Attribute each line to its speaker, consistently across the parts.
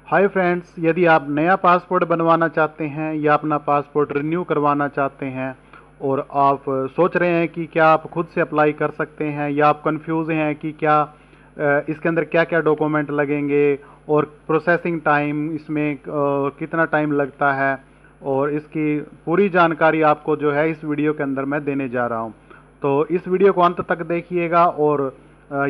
Speaker 1: Hi friends, यदि आप नया पासपोर्ट बनवाना चाहते हैं या अपना पासपोर्ट रिन्यू करवाना चाहते हैं और आप सोच रहे हैं कि क्या आप खुद से अप्लाई कर सकते हैं या आप कंफ्यूज हैं कि क्या इसके अंदर क्या क्या डॉक्यूमेंट लगेंगे और प्रोसेसिंग टाइम इसमें कितना टाइम लगता है और इसकी पूरी जानकारी आपको जो है इस वीडियो के अंदर मैं देने जा रहा हूं। तो इस वीडियो को अंत तक देखिएगा और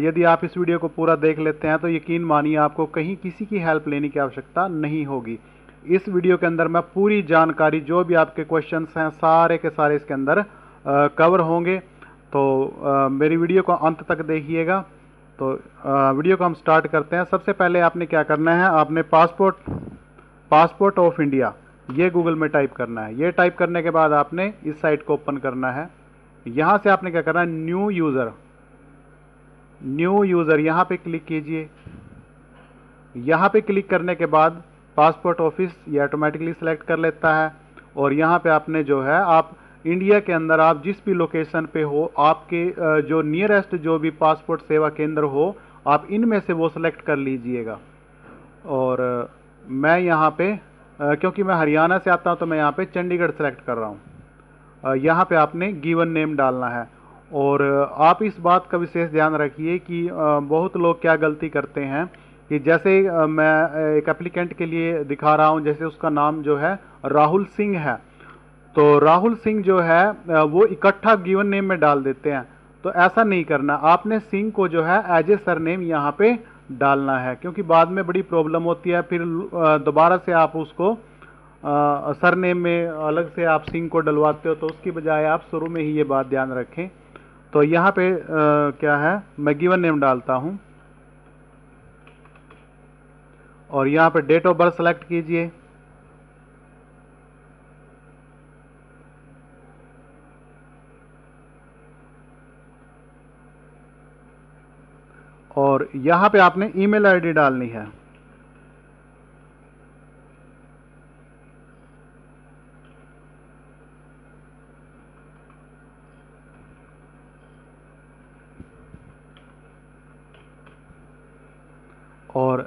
Speaker 1: यदि आप इस वीडियो को पूरा देख लेते हैं तो यकीन मानिए आपको कहीं किसी की हेल्प लेने की आवश्यकता नहीं होगी। इस वीडियो के अंदर मैं पूरी जानकारी, जो भी आपके क्वेश्चंस हैं सारे के सारे इसके अंदर कवर होंगे। तो मेरी वीडियो को अंत तक देखिएगा। तो वीडियो को हम स्टार्ट करते हैं। सबसे पहले आपने क्या करना है, आपने पासपोर्ट ऑफ इंडिया ये गूगल में टाइप करना है। ये टाइप करने के बाद आपने इस साइट को ओपन करना है। यहाँ से आपने क्या करना है, न्यू यूज़र यहाँ पे क्लिक कीजिए। यहाँ पे क्लिक करने के बाद पासपोर्ट ऑफिस ये ऑटोमेटिकली सेलेक्ट कर लेता है और यहाँ पे आपने जो है, आप इंडिया के अंदर आप जिस भी लोकेशन पे हो, आपके जो नियरेस्ट जो भी पासपोर्ट सेवा केंद्र हो, आप इनमें से वो सेलेक्ट कर लीजिएगा। और मैं यहाँ पे क्योंकि मैं हरियाणा से आता हूँ तो मैं यहाँ पे चंडीगढ़ सेलेक्ट कर रहा हूँ। यहाँ पे आपने गिवन नेम डालना है। और आप इस बात का विशेष ध्यान रखिए कि बहुत लोग क्या गलती करते हैं कि जैसे मैं एक एप्लीकेंट के लिए दिखा रहा हूं, जैसे उसका नाम जो है राहुल सिंह है, तो राहुल सिंह जो है वो इकट्ठा गिवन नेम में डाल देते हैं। तो ऐसा नहीं करना, आपने सिंह को जो है एज ए सरनेम यहाँ पे डालना है, क्योंकि बाद में बड़ी प्रॉब्लम होती है। फिर दोबारा से आप उसको सरनेम में अलग से आप सिंह को डलवाते हो, तो उसकी बजाय आप शुरू में ही ये बात ध्यान रखें। तो यहाँ पे क्या है, मैं गिवन नेम डालता हूँ और यहाँ पे डेट ऑफ बर्थ सेलेक्ट कीजिए। और यहाँ पे आपने ईमेल आईडी डालनी है। और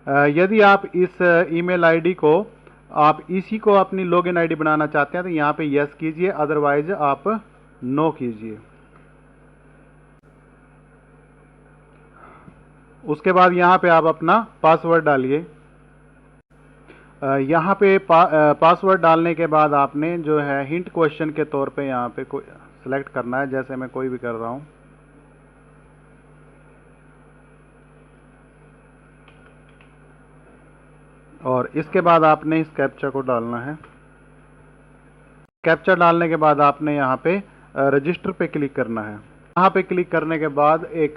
Speaker 1: यदि आप इस ईमेल आईडी को, आप इसी को अपनी लॉगिन आईडी बनाना चाहते हैं तो यहाँ पे यस कीजिए, अदरवाइज आप नो कीजिए। उसके बाद यहाँ पे आप अपना पासवर्ड डालिए। यहाँ पे पासवर्ड डालने के बाद आपने जो है हिंट क्वेश्चन के तौर पे यहाँ पे कोई सेलेक्ट करना है, जैसे मैं कोई भी कर रहा हूँ। और इसके बाद आपने इस कैप्चा को डालना है। कैप्चा डालने के बाद आपने यहाँ पे रजिस्टर पे क्लिक करना है। यहाँ पे क्लिक करने के बाद एक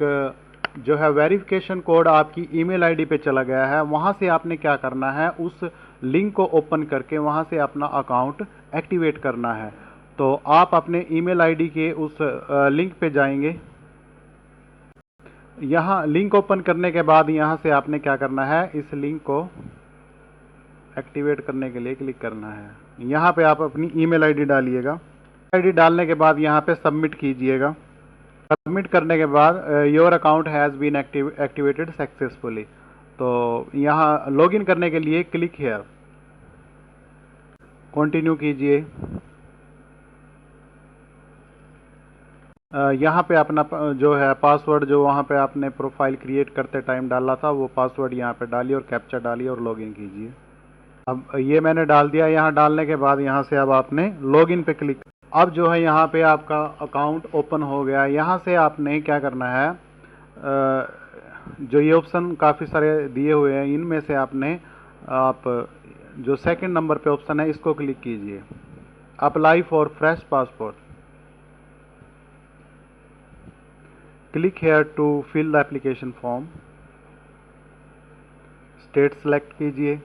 Speaker 1: जो है वेरिफिकेशन कोड आपकी ईमेल आईडी पे चला गया है। वहाँ से आपने क्या करना है, उस लिंक को ओपन करके वहाँ से अपना अकाउंट एक्टिवेट करना है। तो आप अपने ईमेल आईडी के उस लिंक पे जाएंगे। यहाँ लिंक ओपन करने के बाद यहाँ से आपने क्या करना है, इस लिंक को एक्टिवेट करने के लिए क्लिक करना है। यहाँ पे आप अपनी ईमेल आईडी डालिएगा। आईडी डालने के बाद यहाँ पे सबमिट कीजिएगा। सबमिट करने के बाद your account has been activated successfully. तो यहाँ लॉगिन करने के लिए क्लिक हियर, कंटिन्यू कीजिए। यहाँ पे अपना जो है पासवर्ड, जो वहाँ पे आपने प्रोफाइल क्रिएट करते टाइम डाला था, वो पासवर्ड यहाँ पे डालिए और कैप्चा डालिए और लॉगिन कीजिए। अब ये मैंने डाल दिया। यहाँ डालने के बाद यहाँ से अब आपने लॉगिन पे क्लिक। अब जो है यहाँ पे आपका अकाउंट ओपन हो गया। यहाँ से आपने क्या करना है, जो ये ऑप्शन काफ़ी सारे दिए हुए हैं, इनमें से आपने आप जो सेकंड नंबर पे ऑप्शन है इसको क्लिक कीजिए, apply for fresh passport. Click here to fill the application form. State select कीजिए,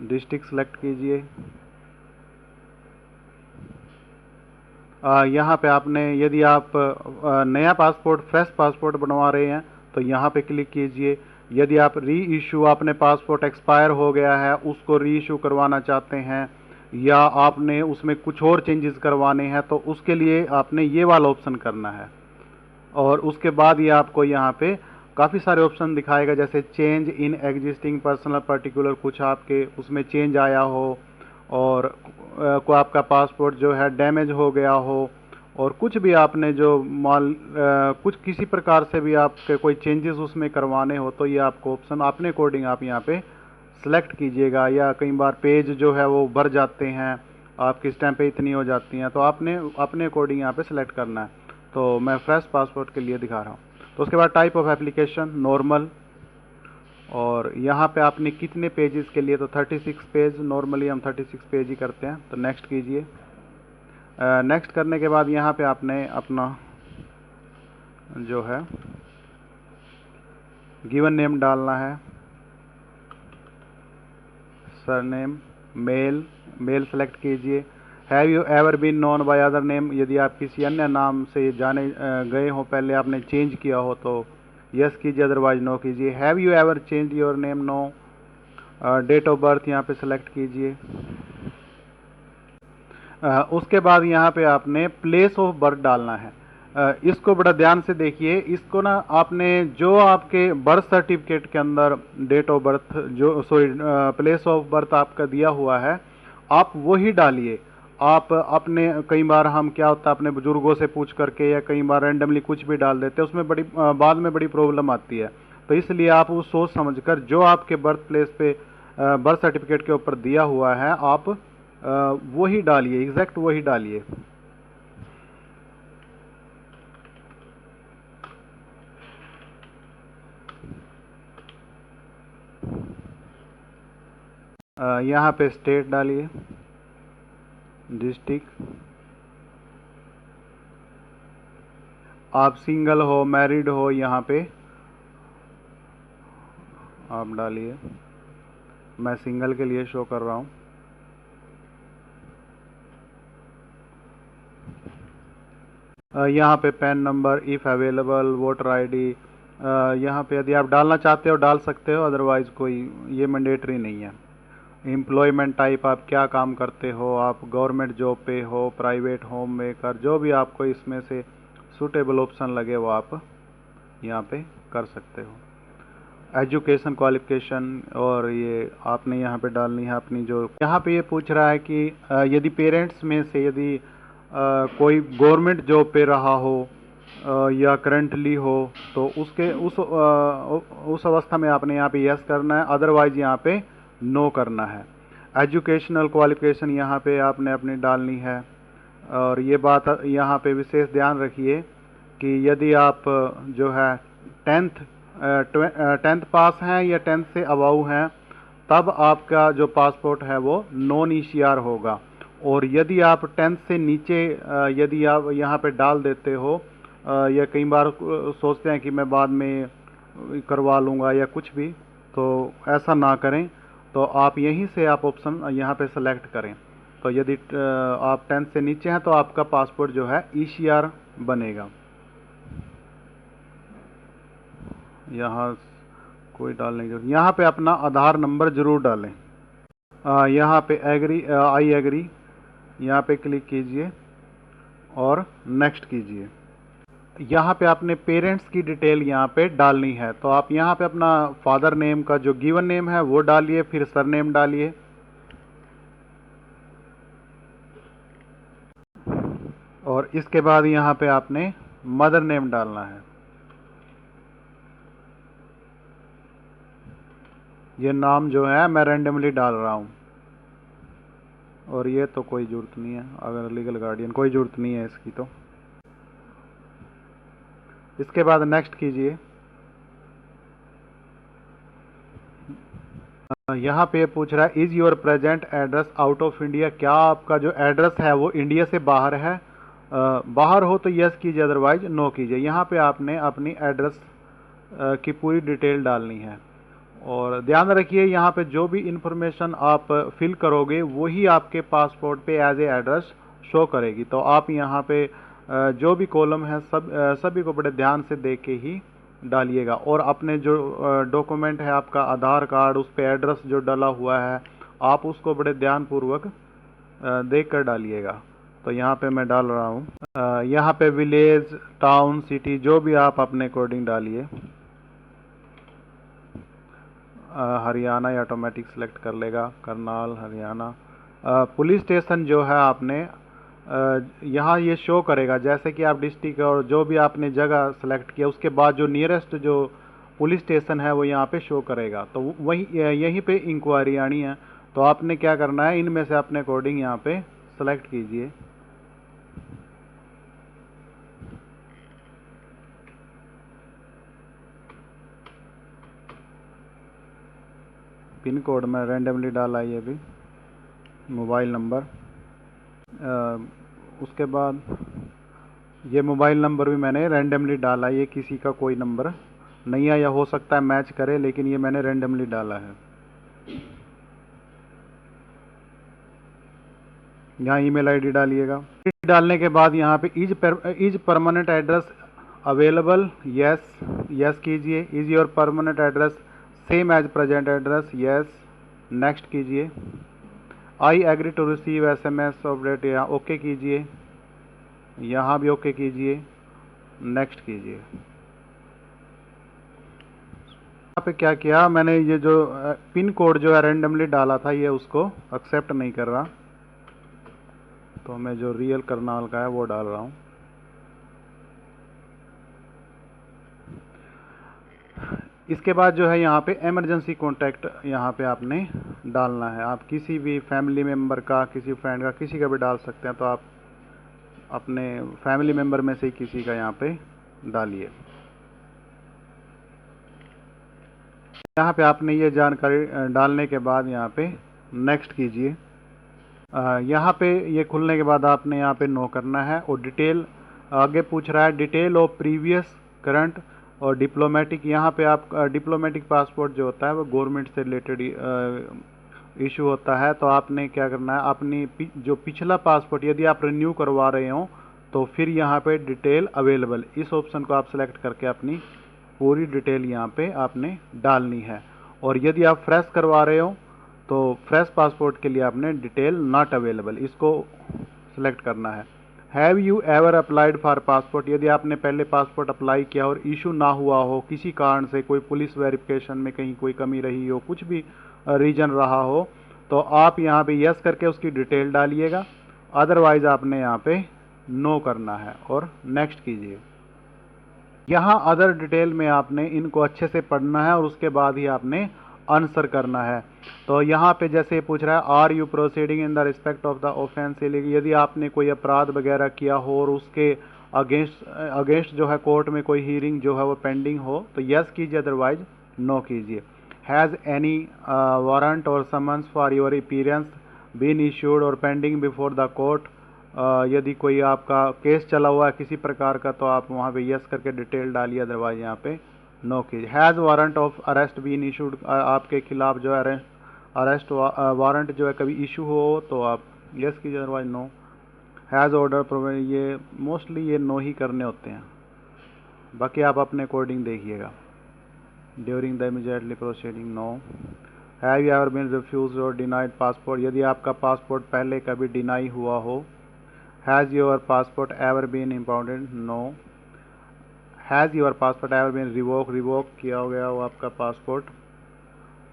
Speaker 1: डिस्ट्रिक्ट सेलेक्ट कीजिए। यहाँ पे आपने, यदि आप नया पासपोर्ट, फ्रेश पासपोर्ट बनवा रहे हैं तो यहाँ पे क्लिक कीजिए। यदि आप री इशू, आपने पासपोर्ट एक्सपायर हो गया है उसको री इशू करवाना चाहते हैं या आपने उसमें कुछ और चेंजेस करवाने हैं, तो उसके लिए आपने ये वाला ऑप्शन करना है। और उसके बाद ये आपको यहाँ पे काफ़ी सारे ऑप्शन दिखाएगा, जैसे change in existing personal particular, कुछ आपके उसमें चेंज आया हो और को आपका पासपोर्ट जो है डैमेज हो गया हो, और कुछ भी आपने जो कुछ किसी प्रकार से भी आपके कोई चेंजेस उसमें करवाने हो तो ये आपको ऑप्शन अपने अकॉर्डिंग आप यहाँ पे सेलेक्ट कीजिएगा। या कई बार पेज जो है वो भर जाते हैं, आपकी स्टैंपें इतनी हो जाती हैं, तो आपने अपने अकॉर्डिंग यहाँ पे सेलेक्ट करना है। तो मैं फ्रेश पासपोर्ट के लिए दिखा रहा हूँ। तो उसके बाद टाइप ऑफ एप्लीकेशन नॉर्मल, और यहाँ पे आपने कितने पेजेस के लिए, तो 36 पेज, नॉर्मली हम 36 पेज ही करते हैं। तो नेक्स्ट कीजिए। नेक्स्ट करने के बाद यहाँ पे आपने अपना जो है गिवन नेम डालना है, सरनेम, मेल, मेल सेलेक्ट कीजिए। Have you ever been known by other name, यदि आप किसी अन्य नाम से जाने गए हो, पहले आपने चेंज किया हो तो यस कीजिए, अदरवाइज नो कीजिए। Have you ever change your name, no. Date of birth यहाँ पे सेलेक्ट कीजिए। उसके बाद यहाँ पे आपने प्लेस ऑफ बर्थ डालना है। इसको बड़ा ध्यान से देखिए, इसको ना आपने जो आपके बर्थ सर्टिफिकेट के अंदर डेट ऑफ बर्थ जो प्लेस ऑफ बर्थ आपका दिया हुआ है, आप वही डालिए। आप अपने कई बार हम क्या होता है अपने बुजुर्गों से पूछ करके या कई बार रैंडमली कुछ भी डाल देते हैं, उसमें बड़ी बाद में बड़ी प्रॉब्लम आती है। तो इसलिए आप वो सोच समझकर जो आपके बर्थ प्लेस पे बर्थ सर्टिफिकेट के ऊपर दिया हुआ है आप वही डालिए, एग्जैक्ट वही डालिए। यहाँ पे स्टेट डालिए, डिस्ट्रिक्ट, आप सिंगल हो मैरिड हो यहाँ पे आप डालिए। मैं सिंगल के लिए शो कर रहा हूँ। यहाँ पे pan number if available, voter ID, यहाँ पे यदि आप डालना चाहते हो डाल सकते हो, अदरवाइज़ कोई ये मैंडेटरी नहीं है। एम्प्लॉयमेंट टाइप, आप क्या काम करते हो, आप गवर्नमेंट जॉब पे हो, प्राइवेट, होम मेकर, जो भी आपको इसमें से सूटेबल ऑप्शन लगे वो आप यहाँ पे कर सकते हो। एजुकेशन क्वालिफिकेशन, और ये आपने यहाँ पे डालनी है अपनी जो, यहाँ पे ये पूछ रहा है कि यदि पेरेंट्स में से यदि कोई गवर्नमेंट जॉब पे रहा हो या करंटली हो तो उसके उस अवस्था में आपने यहाँ पे यस करना है, अदरवाइज यहाँ पे नो करना है। एजुकेशनल क्वालिफिकेशन यहाँ पे आपने अपनी डालनी है। और ये बात यहाँ पे विशेष ध्यान रखिए कि यदि आप जो है 10th पास हैं या 10th से अबव हैं, तब आपका जो पासपोर्ट है वो नॉन ईसीआर होगा। और यदि आप 10th से नीचे यदि आप यहाँ पे डाल देते हो या कई बार सोचते हैं कि मैं बाद में करवा लूँगा या कुछ भी, तो ऐसा ना करें। तो आप यहीं से आप ऑप्शन यहाँ पे सेलेक्ट करें। तो यदि आप 10th से नीचे हैं तो आपका पासपोर्ट जो है ईसीआर बनेगा। यहाँ कोई डालने की, यहाँ पे अपना आधार नंबर ज़रूर डालें। यहाँ पे एग्री, आई एग्री, यहाँ पे क्लिक कीजिए और नेक्स्ट कीजिए। यहाँ पे आपने पेरेंट्स की डिटेल यहाँ पे डालनी है। तो आप यहाँ पे अपना फादर नेम का जो गिवन नेम है वो डालिए, फिर सरनेम डालिए, और इसके बाद यहाँ पे आपने मदर नेम डालना है। ये नाम जो है मैं रैंडमली डाल रहा हूँ, और ये तो कोई ज़रूरत नहीं है, अगर लीगल गार्डियन कोई ज़रूरत नहीं है इसकी। तो इसके बाद नेक्स्ट कीजिए। यहाँ पे पूछ रहा है is your present address out of India, क्या आपका जो एड्रेस है वो इंडिया से बाहर है। बाहर हो तो यस कीजिए, अदरवाइज नो कीजिए। यहाँ पे आपने अपनी एड्रेस की पूरी डिटेल डालनी है। और ध्यान रखिए यहाँ पे जो भी इंफॉर्मेशन आप फिल करोगे वही आपके पासपोर्ट पे एज ए एड्रेस शो करेगी। तो आप यहाँ पे जो भी कॉलम है सभी को बड़े ध्यान से देख के ही डालिएगा। और अपने जो डॉक्यूमेंट है आपका आधार कार्ड, उस पे एड्रेस जो डाला हुआ है आप उसको बड़े ध्यानपूर्वक देख कर डालिएगा। तो यहाँ पे मैं डाल रहा हूँ। यहाँ पे विलेज, टाउन, सिटी जो भी आप अपने अकॉर्डिंग डालिए। हरियाणा या ऑटोमेटिक सेलेक्ट कर लेगा, करनाल हरियाणा। पुलिस स्टेशन जो है आपने यहाँ ये शो करेगा, जैसे कि आप डिस्ट्रिक्ट और जो भी आपने जगह सेलेक्ट किया उसके बाद जो नियरेस्ट जो पुलिस स्टेशन है वो यहाँ पे शो करेगा। तो वही यहीं पे इंक्वायरी आनी है। तो आपने क्या करना है, इनमें से अपने अकॉर्डिंग यहाँ पे सेलेक्ट कीजिए। पिन कोड में रैंडमली डाला ये भी, मोबाइल नंबर। उसके बाद ये मोबाइल नंबर भी मैंने रैंडमली डाला, ये किसी का कोई नंबर नहीं है, या हो सकता है मैच करे, लेकिन ये मैंने रैंडमली डाला है। यहाँ ईमेल आईडी डालिएगा। डालने के बाद यहाँ पे is permanent address available, yes कीजिए। Is your permanent address same as present address, yes. Next कीजिए। I agree to receive SMS update, यहाँ ओके कीजिए। यहाँ भी ओके कीजिए, नेक्स्ट कीजिए। यहाँ पे क्या किया मैंने, ये जो पिन कोड जो है रैंडमली डाला था ये उसको एक्सेप्ट नहीं कर रहा, तो मैं जो रियल करनाल का है वो डाल रहा हूँ। इसके बाद जो है यहाँ पे इमरजेंसी कॉन्टैक्ट यहाँ पे आपने डालना है। आप किसी भी फैमिली मेम्बर का, किसी फ्रेंड का, किसी का भी डाल सकते हैं। तो आप अपने फैमिली मेम्बर में से किसी का यहाँ पे डालिए। यहाँ पे आपने ये जानकारी डालने के बाद यहाँ पे नेक्स्ट कीजिए। यहाँ पे ये खुलने के बाद आपने यहाँ पे नो करना है। और डिटेल आगे पूछ रहा है, डिटेल ऑफ प्रीवियस करंट और डिप्लोमेटिक। यहाँ पे आप डिप्लोमेटिक पासपोर्ट जो होता है वो गवर्नमेंट से रिलेटेड इशू होता है। तो आपने क्या करना है, अपनी जो पिछला पासपोर्ट यदि आप रिन्यू करवा रहे हो तो फिर यहाँ पे डिटेल अवेलेबल, इस ऑप्शन को आप सेलेक्ट करके अपनी पूरी डिटेल यहाँ पे आपने डालनी है। और यदि आप फ्रेश करवा रहे हो तो फ्रेश पासपोर्ट के लिए आपने डिटेल नॉट अवेलेबल, इसको सिलेक्ट करना है। Have you ever applied for passport, यदि आपने पहले पासपोर्ट अप्लाई किया और इशू ना हुआ हो, किसी कारण से कोई पुलिस वेरिफिकेशन में कहीं कोई कमी रही हो, कुछ भी रीजन रहा हो, तो आप यहाँ पे यस करके उसकी डिटेल डालिएगा। अदरवाइज आपने यहाँ पे नो करना है और नेक्स्ट कीजिए। यहाँ अदर डिटेल में आपने इनको अच्छे से पढ़ना है और उसके बाद ही आपने आंसर करना है। तो यहाँ पे जैसे पूछ रहा है, are you proceeding in the respect of the offence, यदि आपने कोई अपराध वगैरह किया हो और उसके अगेंस्ट जो है कोर्ट में कोई हियरिंग जो है वो पेंडिंग हो तो यस कीजिए, अदरवाइज नो कीजिए। Has any warrant or summons for your appearance been issued or pending before the court, यदि कोई आपका केस चला हुआ है किसी प्रकार का तो आप वहाँ पे यस करके डिटेल डालिए, अदरवाइज यहाँ पे नो कीजिए। Has warrant of arrest been issued, आपके खिलाफ जो है अरेस्ट वारंट जो है कभी इशू हो तो आप यस कीजिए, otherwise no. Has order provide, ये मोस्टली ये नो ही करने होते हैं, बाकी आप अपने अकॉर्डिंग देखिएगा। During the immediately proceeding, no. Have you ever been refuse or denied passport, यदि आपका पासपोर्ट पहले कभी डिनाई हुआ हो। Has your passport ever been impounded, no. Has your passport ever been revoke किया हो गया हो आपका पासपोर्ट।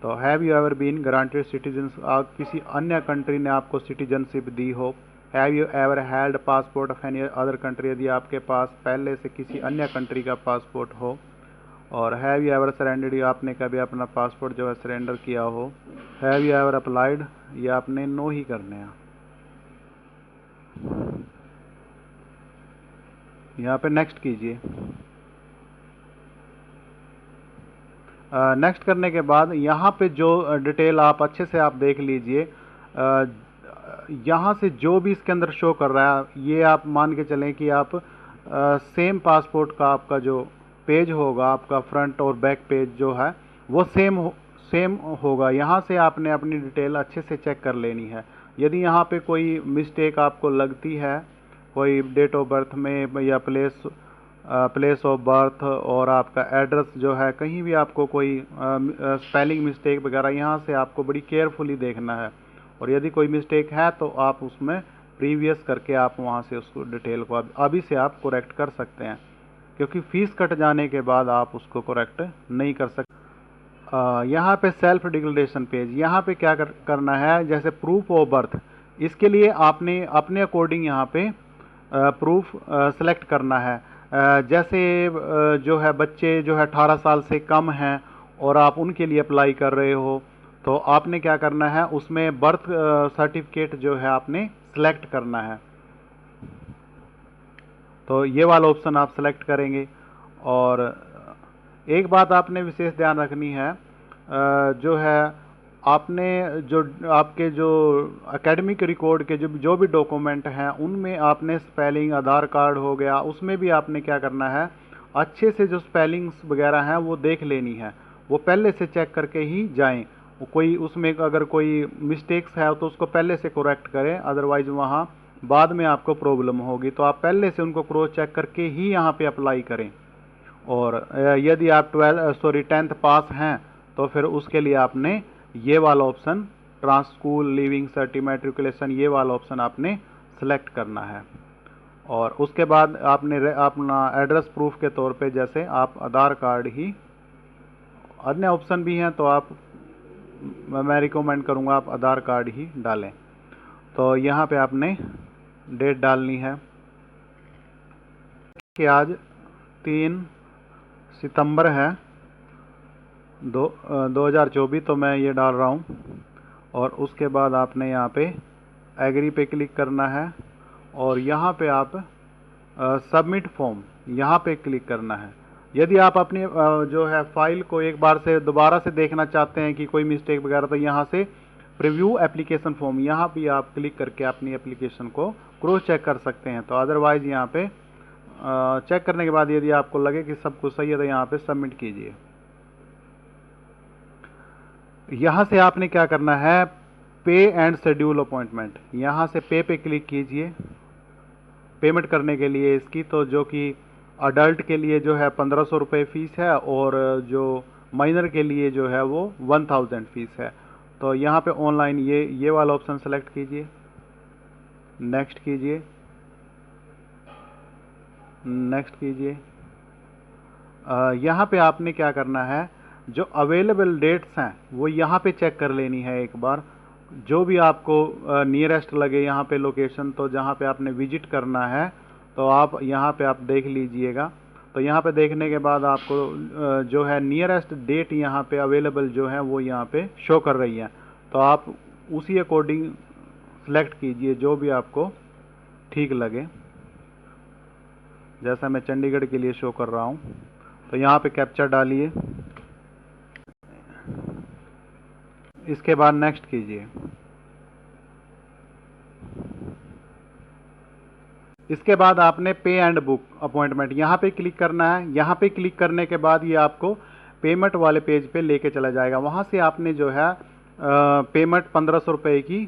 Speaker 1: तो have you ever been granted citizen, किसी अन्य कंट्री ने आपको सिटीजनशिप दी हो। Have you ever held passport of any other country, यदि आपके पास पहले से किसी अन्य कंट्री का पासपोर्ट हो। और हैव यू एवर सरेंडर्ड, आपने कभी अपना पासपोर्ट जो है सरेंडर किया हो। हैव यू एवर अप्लाइड, ये आपने नो ही करने हैं। यहाँ पे नेक्स्ट कीजिए। नेक्स्ट करने के बाद यहाँ पे जो डिटेल आप अच्छे से आप देख लीजिए, यहाँ से जो भी इसके अंदर शो कर रहा है ये आप मान के चलें कि आप सेम पासपोर्ट का आपका जो पेज होगा, आपका फ्रंट और बैक पेज जो है वो सेम होगा। यहाँ से आपने अपनी डिटेल अच्छे से चेक कर लेनी है। यदि यहाँ पे कोई मिस्टेक आपको लगती है, कोई डेट ऑफ बर्थ में या प्लेस ऑफ बर्थ और आपका एड्रेस जो है, कहीं भी आपको कोई स्पेलिंग मिस्टेक वगैरह, यहाँ से आपको बड़ी केयरफुली देखना है। और यदि कोई मिस्टेक है तो आप उसमें प्रीवियस करके आप वहाँ से उसको डिटेल को अभी से आप करेक्ट कर सकते हैं, क्योंकि फ़ीस कट जाने के बाद आप उसको करेक्ट नहीं कर सकते। यहाँ पे सेल्फ डिक्लेरेशन पेज, यहाँ पे क्या करना है, जैसे प्रूफ ऑफ बर्थ, इसके लिए आपने अपने अकॉर्डिंग यहाँ पे प्रूफ सेलेक्ट करना है। जैसे जो है बच्चे जो है 18 साल से कम हैं और आप उनके लिए अप्लाई कर रहे हो, तो आपने क्या करना है, उसमें बर्थ सर्टिफिकेट जो है आपने सेलेक्ट करना है। तो ये वाला ऑप्शन आप सेलेक्ट करेंगे। और एक बात आपने विशेष ध्यान रखनी है, जो है आपने जो आपके जो एकेडमिक रिकॉर्ड के जो भी डॉक्यूमेंट हैं उनमें आपने स्पेलिंग, आधार कार्ड हो गया, उसमें भी आपने क्या करना है, अच्छे से जो स्पेलिंग्स वगैरह हैं वो देख लेनी है, वो पहले से चेक करके ही जाएं। कोई उसमें अगर कोई मिस्टेक्स है तो उसको पहले से करेक्ट करें, अदरवाइज वहाँ बाद में आपको प्रॉब्लम होगी। तो आप पहले से उनको क्रॉस चेक करके ही यहाँ पे अप्लाई करें। और यदि आप 10th पास हैं तो फिर उसके लिए आपने ये वाला option trans school leaving certificate matriculation, ये वाला ऑप्शन आपने सेलेक्ट करना है। और उसके बाद आपने अपना एड्रेस प्रूफ के तौर पे जैसे आप आधार कार्ड ही, अन्य ऑप्शन भी हैं तो आप, मैं रिकमेंड करूँगा आप आधार कार्ड ही डालें। तो यहाँ पे आपने डेट डालनी है कि आज 3 सितंबर है 2024, तो मैं ये डाल रहा हूँ। और उसके बाद आपने यहाँ पे एग्री पे क्लिक करना है और यहाँ पे आप सबमिट फॉर्म, यहाँ पे क्लिक करना है। यदि आप अपनी जो है फाइल को एक बार से दोबारा से देखना चाहते हैं कि कोई मिस्टेक वगैरह, तो यहाँ से प्रीव्यू एप्लीकेशन फॉर्म, यहाँ भी आप क्लिक करके अपनी एप्लीकेशन को क्रॉस चेक कर सकते हैं। तो अदरवाइज यहाँ पे चेक करने के बाद यदि आपको लगे कि सब कुछ सही है तो यहाँ पे सबमिट कीजिए। यहाँ से आपने क्या करना है, पे एंड शेड्यूल अपॉइंटमेंट, यहाँ से पे क्लिक कीजिए पेमेंट करने के लिए इसकी। तो जो कि अडल्ट के लिए जो है 1500 रुपये फ़ीस है और जो माइनर के लिए जो है वो 1000 फीस है। तो यहाँ पे ऑनलाइन ये वाला ऑप्शन सेलेक्ट कीजिए, नेक्स्ट कीजिए, नेक्स्ट कीजिए। यहाँ पे आपने क्या करना है, जो अवेलेबल डेट्स हैं वो यहाँ पे चेक कर लेनी है एक बार, जो भी आपको नियरेस्ट लगे यहाँ पे लोकेशन, तो जहाँ पे आपने विजिट करना है तो आप यहाँ पे आप देख लीजिएगा। तो यहाँ पे देखने के बाद आपको जो है नियरेस्ट डेट यहाँ पे अवेलेबल जो है वो यहाँ पे शो कर रही है, तो आप उसी अकॉर्डिंग सेलेक्ट कीजिए जो भी आपको ठीक लगे। जैसा मैं चंडीगढ़ के लिए शो कर रहा हूँ, तो यहाँ पे कैप्चा डालिए, इसके बाद नेक्स्ट कीजिए। इसके बाद आपने पे एंड बुक अपॉइंटमेंट यहाँ पे क्लिक करना है। यहाँ पे क्लिक करने के बाद ये आपको पेमेंट वाले पेज पे लेके चला जाएगा। वहाँ से आपने जो है पेमेंट 1500 रुपये की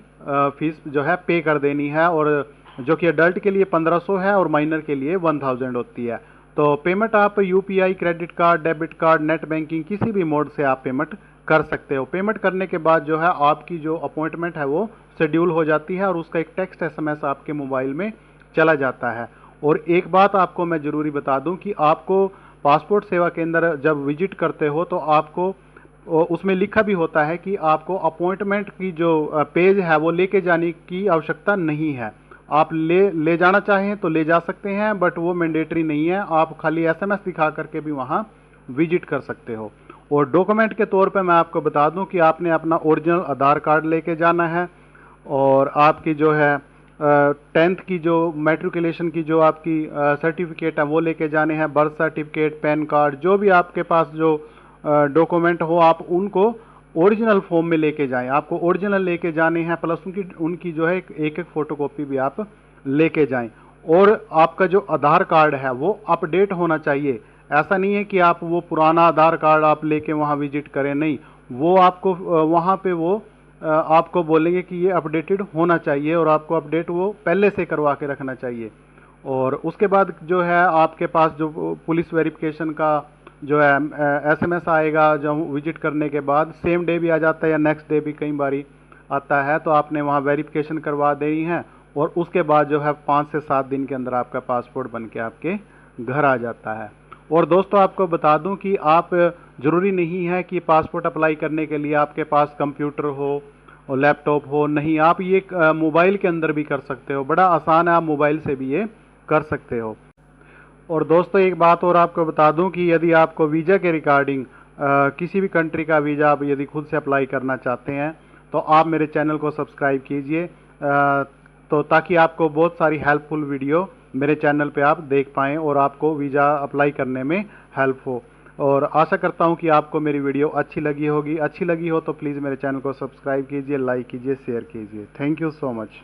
Speaker 1: फीस जो है पे कर देनी है, और जो कि अडल्ट के लिए 1500 है और माइनर के लिए 1000 होती है। तो पेमेंट आप UPI, credit card, debit card, net banking, किसी भी मोड से आप पेमेंट कर सकते हो। पेमेंट करने के बाद जो है आपकी जो अपॉइंटमेंट है वो शेड्यूल हो जाती है और उसका एक टेक्स्ट एसएमएस आपके मोबाइल में चला जाता है। और एक बात आपको मैं ज़रूरी बता दूं कि आपको पासपोर्ट सेवा केंद्र जब विजिट करते हो तो आपको उसमें लिखा भी होता है कि आपको अपॉइंटमेंट की जो पेज है वो लेके जाने की आवश्यकता नहीं है। आप ले जाना चाहें तो ले जा सकते हैं, बट वो मैंडेटरी नहीं है। आप खाली एसएमएस दिखा करके भी वहाँ विजिट कर सकते हो। और डॉक्यूमेंट के तौर पे मैं आपको बता दूं कि आपने अपना ओरिजिनल आधार कार्ड लेके जाना है, और आपकी जो है 10th की जो मैट्रिकुलेशन की जो आपकी सर्टिफिकेट है वो लेके जाने हैं, बर्थ सर्टिफिकेट, पैन कार्ड, जो भी आपके पास जो डॉक्यूमेंट हो आप उनको ओरिजिनल फॉर्म में लेके जाएं। आपको ओरिजिनल लेके जाने हैं, प्लस उनकी जो है एक फोटोकॉपी भी आप लेके जाएं। और आपका जो आधार कार्ड है वो अपडेट होना चाहिए। ऐसा नहीं है कि आप वो पुराना आधार कार्ड आप लेके वहाँ विजिट करें, नहीं, वो आपको वहाँ पे वो आपको बोलेंगे कि ये अपडेटेड होना चाहिए और आपको अपडेट वो पहले से करवा के रखना चाहिए। और उसके बाद जो है आपके पास जो पुलिस वेरिफिकेशन का जो है एसएमएस आएगा, जो विजिट करने के बाद सेम डे भी आ जाता है या नेक्स्ट डे भी कई बारी आता है, तो आपने वहाँ वेरिफिकेशन करवा देनी है। और उसके बाद जो है 5 से 7 दिन के अंदर आपका पासपोर्ट बन के आपके घर आ जाता है। और दोस्तों आपको बता दूं कि आप ज़रूरी नहीं है कि पासपोर्ट अप्लाई करने के लिए आपके पास कंप्यूटर हो और लैपटॉप हो, नहीं, आप ये मोबाइल के अंदर भी कर सकते हो। बड़ा आसान है, आप मोबाइल से भी ये कर सकते हो। और दोस्तों एक बात और आपको बता दूं कि यदि आपको वीज़ा के रिगार्डिंग किसी भी कंट्री का वीज़ा आप यदि खुद से अप्लाई करना चाहते हैं तो आप मेरे चैनल को सब्सक्राइब कीजिए, तो ताकि आपको बहुत सारी हेल्पफुल वीडियो मेरे चैनल पे आप देख पाएँ और आपको वीज़ा अप्लाई करने में हेल्प हो। और आशा करता हूँ कि आपको मेरी वीडियो अच्छी लगी होगी। अच्छी लगी हो तो प्लीज़ मेरे चैनल को सब्सक्राइब कीजिए, लाइक कीजिए, शेयर कीजिए। Thank you so much.